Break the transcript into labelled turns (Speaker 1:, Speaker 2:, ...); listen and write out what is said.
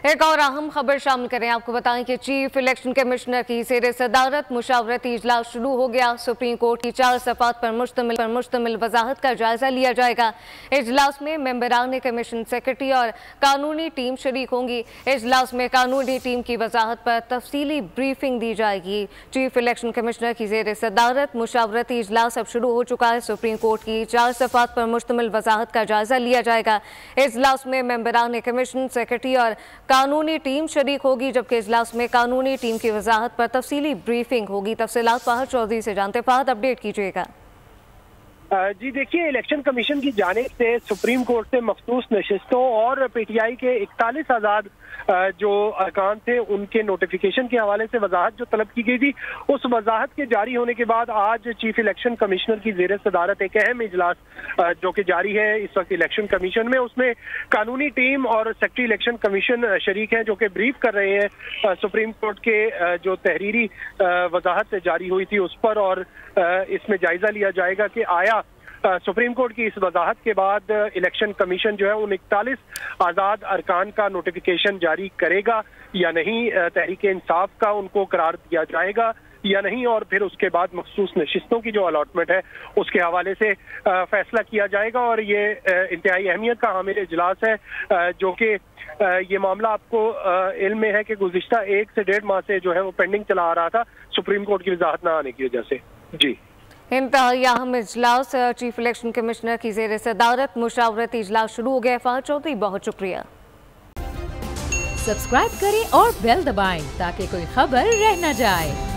Speaker 1: एक और अहम खबर शामिल करें। आपको बताएं कि चीफ इलेक्शन कमिश्नर की ज़ेर सदारत मुशावरती इजलास शुरू हो गया। सुप्रीम कोर्ट की 4 सफ़ात पर मुश्तमिल वजाहत का जायजा लिया जाएगा। इजलास में मेंबरान कमीशन सेक्रेटरी और कानूनी टीम शरीक होंगी। इजलास में कानूनी टीम की वजाहत पर तफसीली ब्रीफिंग दी जाएगी। चीफ इलेक्शन कमिश्नर की ज़ेर सदारत मुशावरती इजलास अब शुरू हो चुका है। सुप्रीम कोर्ट की 4 सफ़ात पर मुश्तमिल वजाहत का जायजा लिया जाएगा। इजलास में मेंबरान कमीशन सेक्रेटरी और कानूनी टीम शरीक होगी, जबकि इजलास में कानूनी टीम की वजाहत पर तफसीली ब्रीफिंग होगी। तफसीलात फाहद चौधरी से जानते। फाहद, अपडेट कीजिएगा।
Speaker 2: जी देखिए, इलेक्शन कमीशन की जानिब से सुप्रीम कोर्ट से मखसूस नशिस्तों और पीटीआई के 41 आज़ाद जो अरकान थे उनके नोटिफिकेशन के हवाले से वजाहत जो तलब की गई थी, उस वजाहत के जारी होने के बाद आज चीफ इलेक्शन कमिश्नर की ज़ेर सदारत एक अहम इजलास जो कि जारी है इस वक्त इलेक्शन कमीशन में, उसमें कानूनी टीम और सेक्रेटरी इलेक्शन कमीशन शरीक हैं जो कि ब्रीफ कर रहे हैं सुप्रीम कोर्ट के जो तहरीरी वजाहत जारी हुई थी उस पर, और इसमें जायजा लिया जाएगा कि आया सुप्रीम कोर्ट की इस वजाहत के बाद इलेक्शन कमीशन जो है उन 41 आज़ाद अरकान का नोटिफिकेशन जारी करेगा या नहीं, तहरीक इंसाफ का उनको करार दिया जाएगा या नहीं, और फिर उसके बाद मखसूस नशिस्तों की जो अलॉटमेंट है उसके हवाले से फैसला किया जाएगा। और ये इंतहाई अहमियत का हामिल इजलास है जो कि ये मामला आपको इल्म में है कि गुज़िश्ता 1 से 1.5 माह से जो है वो पेंडिंग चला आ रहा था सुप्रीम कोर्ट की वजाहत ना आने की वजह से। जी,
Speaker 1: इंतहाई अहम इजलास चीफ इलेक्शन कमिश्नर की ज़ेर सदारत मुशावरती इजलास शुरू हो गया। फाहद चौधरी, बहुत शुक्रिया।
Speaker 3: सब्सक्राइब करें और बेल दबाएं ताकि कोई खबर रह न जाए।